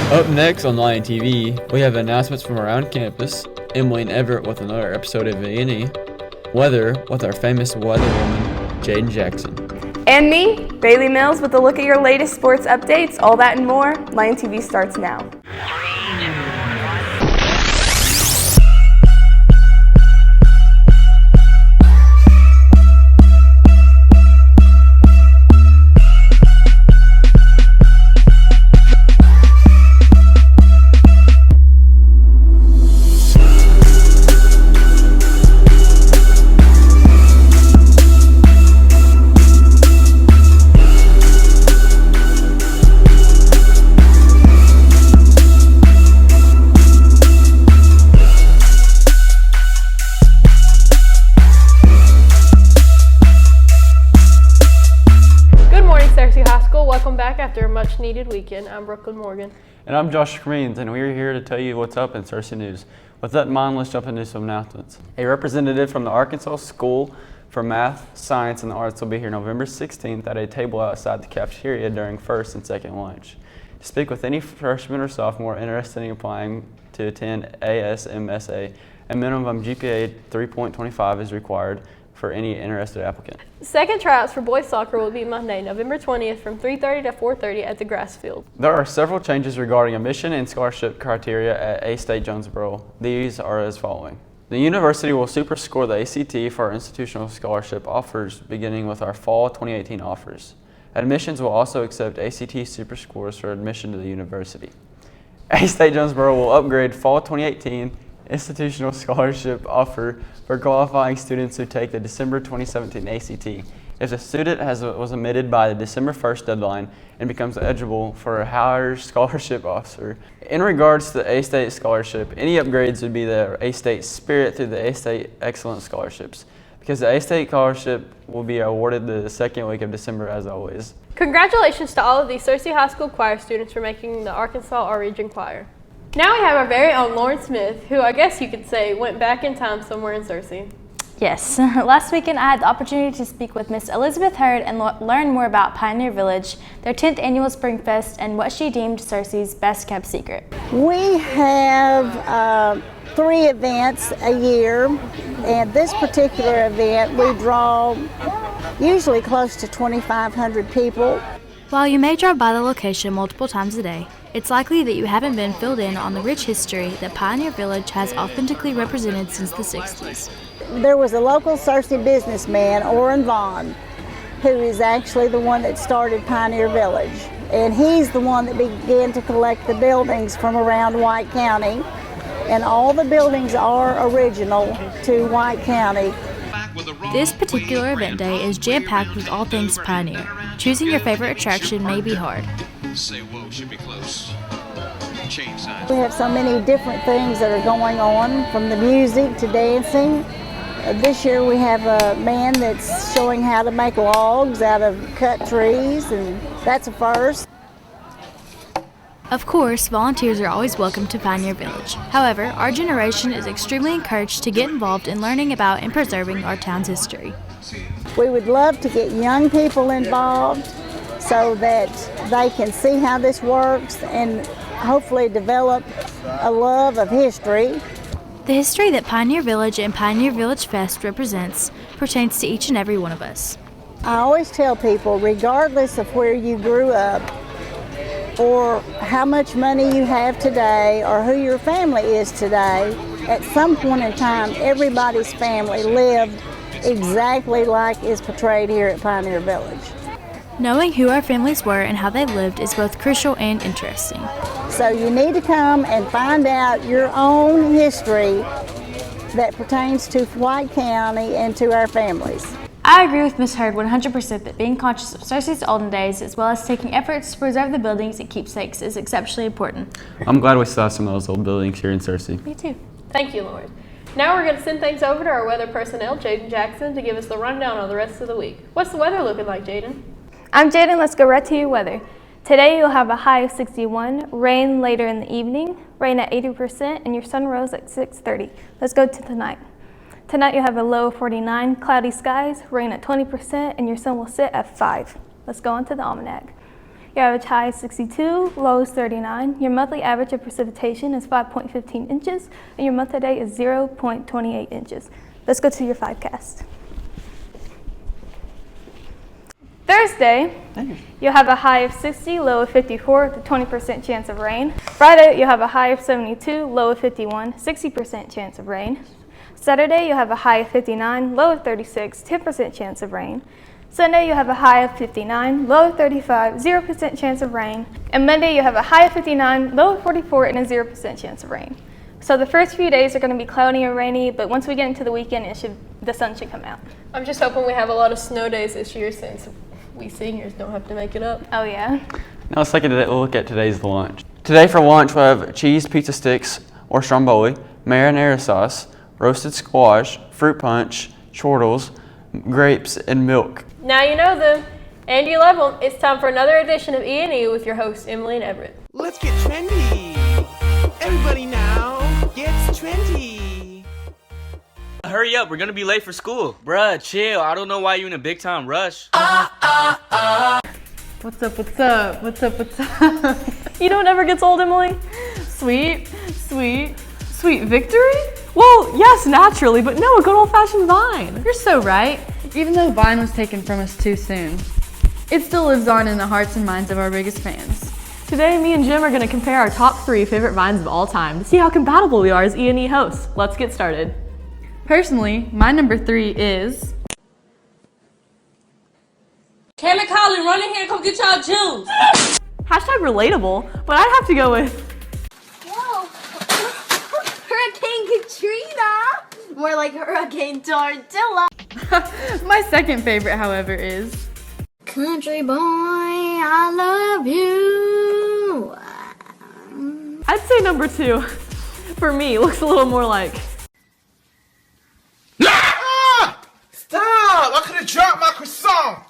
Up next on Lion TV, we have announcements from around campus, Emily and Everett with another episode of A&E, weather with our famous weather woman, Jaden Jackson. And me, Bailey Mills, with a look at your latest sports updates. All that and more. Lion TV starts now. After a much-needed weekend, I'm Brooklyn Morgan. And I'm Josh Creans, and we're here to tell you what's up in Searcy News. With that in mind, let's jump into some announcements. A representative from the Arkansas School for Math, Science, and the Arts will be here November 16th at a table outside the cafeteria during first and second lunch. To speak with any freshman or sophomore interested in applying to attend ASMSA, a minimum GPA 3.25 is required for any interested applicant. Second tryouts for boys soccer will be Monday, November 20th from 3:30 to 4:30 at the grass field. There are several changes regarding admission and scholarship criteria at A-State Jonesboro. These are as following. The university will superscore the ACT for our institutional scholarship offers beginning with our fall 2018 offers. Admissions will also accept ACT superscores for admission to the university. A-State Jonesboro will upgrade fall 2018 institutional scholarship offer for qualifying students who take the December 2017 ACT. If the student was admitted by the December 1st deadline and becomes eligible for a higher scholarship offer. In regards to the A-State scholarship, any upgrades would be the A-State Spirit through the A-State Excellence Scholarships, because the A-State scholarship will be awarded the second week of December as always. Congratulations to all of the Searcy High School choir students for making the Arkansas All-Region Choir. Now we have our very own Lauren Smith, who I guess you could say went back in time somewhere in Searcy. Yes, last weekend I had the opportunity to speak with Miss Elizabeth Hurd and learn more about Pioneer Village, their 10th annual Spring Fest, and what she deemed Searcy's best kept secret. We have 3 events a year, and this particular event we draw usually close to 2,500 people. While you may drive by the location multiple times a day, it's likely that you haven't been filled in on the rich history that Pioneer Village has authentically represented since the 60s. There was a local Searcy businessman, Orrin Vaughn, who is actually the one that started Pioneer Village. And he's the one that began to collect the buildings from around White County. And all the buildings are original to White County. This particular event day is jam-packed with all things Pioneer. Choosing your favorite attraction may be hard. We have so many different things that are going on, from the music to dancing. This year we have a man that's showing how to make logs out of cut trees, and that's a first. Of course, volunteers are always welcome to Pioneer Village. However, our generation is extremely encouraged to get involved in learning about and preserving our town's history. We would love to get young people involved so that they can see how this works and hopefully develop a love of history. The history that Pioneer Village and Pioneer Village Fest represents pertains to each and every one of us. I always tell people, regardless of where you grew up, or how much money you have today, or who your family is today, at some point in time, everybody's family lived exactly like is portrayed here at Pioneer Village. Knowing who our families were and how they lived is both crucial and interesting. So you need to come and find out your own history that pertains to White County and to our families. I agree with Ms. Hurd 100% that being conscious of Searcy's olden days, as well as taking efforts to preserve the buildings and keepsakes, is exceptionally important. I'm glad we still have some of those old buildings here in Searcy. Me too. Thank you, Lauren. Now we're going to send things over to our weather personnel, Jaden Jackson, to give us the rundown on the rest of the week. What's the weather looking like, Jaden? I'm Jaden. Let's go right to your weather. Today you'll have a high of 61, rain later in the evening, rain at 80%, and your sun rose at 6:30. Let's go to tonight. Tonight you'll have a low of 49, cloudy skies, rain at 20%, and your sun will set at 5. Let's go on to the almanac. Your average high is 62, low is 39. Your monthly average of precipitation is 5.15 inches, and your month to date is 0.28 inches. Let's go to your 5cast. Thursday, you'll have a high of 60, low of 54, with a 20% chance of rain. Friday, you'll have a high of 72, low of 51, 60% chance of rain. Saturday, you'll have a high of 59, low of 36, 10% chance of rain. Sunday, you'll have a high of 59, low of 35, 0% chance of rain. And Monday, you'll have a high of 59, low of 44, and a 0% chance of rain. So the first few days are going to be cloudy and rainy, but once we get into the weekend, the sun should come out. I'm just hoping we have a lot of snow days this year since we seniors don't have to make it up. Oh yeah. Now let's take a look at today's lunch. Today for lunch we'll have cheese pizza sticks or stromboli, marinara sauce, roasted squash, fruit punch, chortles, grapes, and milk. Now you know them, and you love them. It's time for another edition of E&E with your hosts, Emily and Everett. Let's get trendy. Everybody now gets trendy. Hurry up, we're gonna be late for school. Bruh, chill. I don't know why you're in a big time rush. What's up, what's up, what's up, what's up? You know what never gets old, Emily? Sweet victory? Well, yes, naturally, but no, a good old-fashioned Vine. You're so right. Even though Vine was taken from us too soon, it still lives on in the hearts and minds of our biggest fans. Today, me and Jim are gonna compare our top 3 favorite Vines of all time to see how compatible we are as E&E hosts. Let's get started. Personally, my number 3 is... Kayla Collin, run in here and come get y'all juice. Hashtag relatable, but I'd have to go with... Whoa! Hurricane Katrina! More like Hurricane Tortilla. My second favorite, however, is... Country boy, I love you. I'd say number 2. For me, looks a little more like... Stop! I could have dropped my croissant.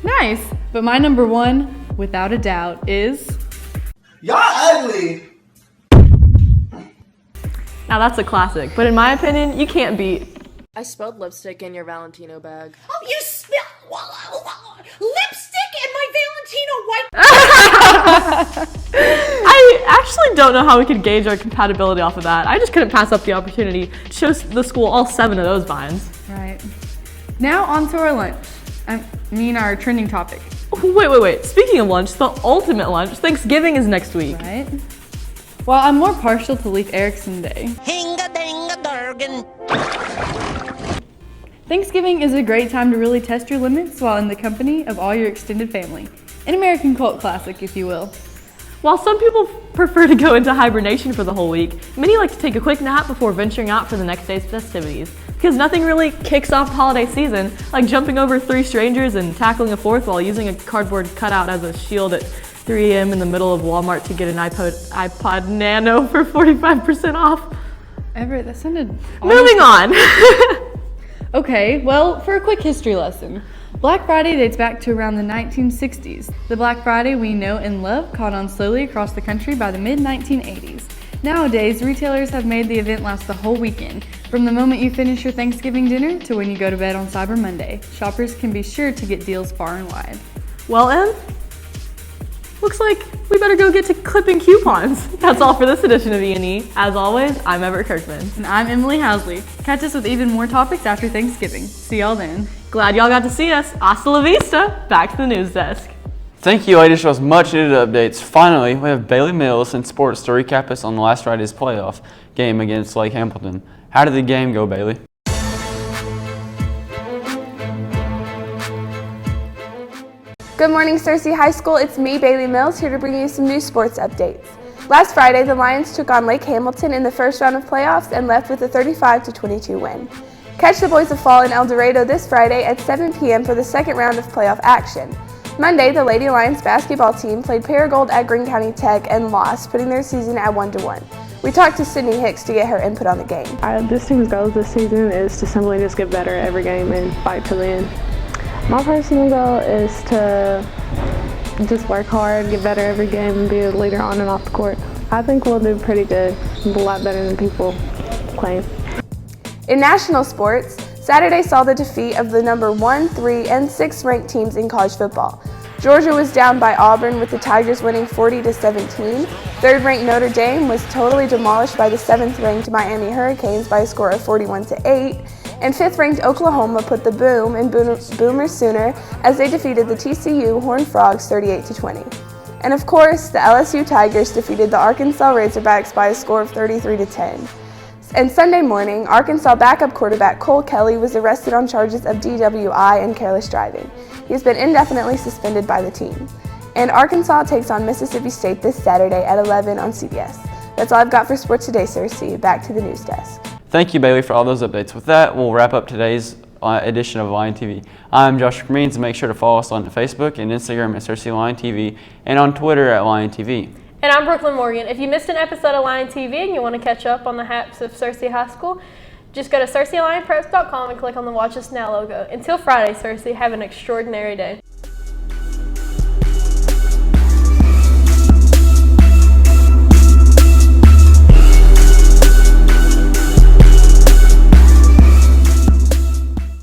Nice, but my number 1, without a doubt, is... Y'all ugly. Now that's a classic, but in my opinion, you can't beat... I spilled lipstick in your Valentino bag. Oh, you spilled lipstick in my Valentino white. I actually don't know how we could gauge our compatibility off of that. I just couldn't pass up the opportunity to show the school all 7 of those Vines. Right. Now on to our lunch. Our trending topic. Wait. Speaking of lunch, the ultimate lunch, Thanksgiving is next week. Right? Well, I'm more partial to Leif Erikson Day. Thanksgiving is a great time to really test your limits while in the company of all your extended family. An American cult classic, if you will. While some people prefer to go into hibernation for the whole week, many like to take a quick nap before venturing out for the next day's festivities. Because nothing really kicks off the holiday season like jumping over 3 strangers and tackling a 4th while using a cardboard cutout as a shield at 3 a.m. in the middle of Walmart to get an iPod Nano for 45% off. Everett, that sounded... Moving on! Okay, well, for a quick history lesson. Black Friday dates back to around the 1960s. The Black Friday we know and love caught on slowly across the country by the mid-1980s. Nowadays, retailers have made the event last the whole weekend, from the moment you finish your Thanksgiving dinner to when you go to bed on Cyber Monday. Shoppers can be sure to get deals far and wide. Well, Em, looks like we better go get to clipping coupons. That's all for this edition of E&E. As always, I'm Everett Kirkman. And I'm Emily Housley. Catch us with even more topics after Thanksgiving. See y'all then. Glad y'all got to see us. Hasta la vista. Back to the news desk. Thank you, ladies, for those much needed updates. Finally, we have Bailey Mills in sports to recap us on the last Friday's playoff game against Lake Hamilton. How did the game go, Bailey? Good morning, Searcy High School. It's me, Bailey Mills, here to bring you some new sports updates. Last Friday, the Lions took on Lake Hamilton in the first round of playoffs and left with a 35-22 win. Catch the Boys of Fall in El Dorado this Friday at 7 p.m. for the second round of playoff action. Monday, the Lady Lions basketball team played Paragould at Greene County Tech and lost, putting their season at 1-1. We talked to Sydney Hicks to get her input on the game. This team's goal this season is to simply just get better every game and fight to the end. My personal goal is to just work hard, get better every game, and be a leader on and off the court. I think we'll do pretty good, a lot better than people claim. In national sports, Saturday saw the defeat of the number 1, 3, and 6 ranked teams in college football. Georgia was down by Auburn with the Tigers winning 40-17. Third-ranked Notre Dame was totally demolished by the 7th-ranked Miami Hurricanes by a score of 41-8. And 5th-ranked Oklahoma put the boom in Boomer Sooner as they defeated the TCU Horned Frogs 38-20. And of course, the LSU Tigers defeated the Arkansas Razorbacks by a score of 33-10. And Sunday morning, Arkansas backup quarterback Cole Kelly was arrested on charges of DWI and careless driving. He has been indefinitely suspended by the team. And Arkansas takes on Mississippi State this Saturday at 11 on CBS. That's all I've got for sports today, Cersei. Back to the news desk. Thank you, Bailey, for all those updates. With that, we'll wrap up today's edition of Lion TV. I'm Josh Means, and make sure to follow us on Facebook and Instagram at Cersei Lion TV and on Twitter at Lion TV. And I'm Brooklyn Morgan. If you missed an episode of Lion TV and you want to catch up on the haps of Cersei High School, just go to CerseiLionPreps.com and click on the Watch Us Now logo. Until Friday, Cersei, have an extraordinary day.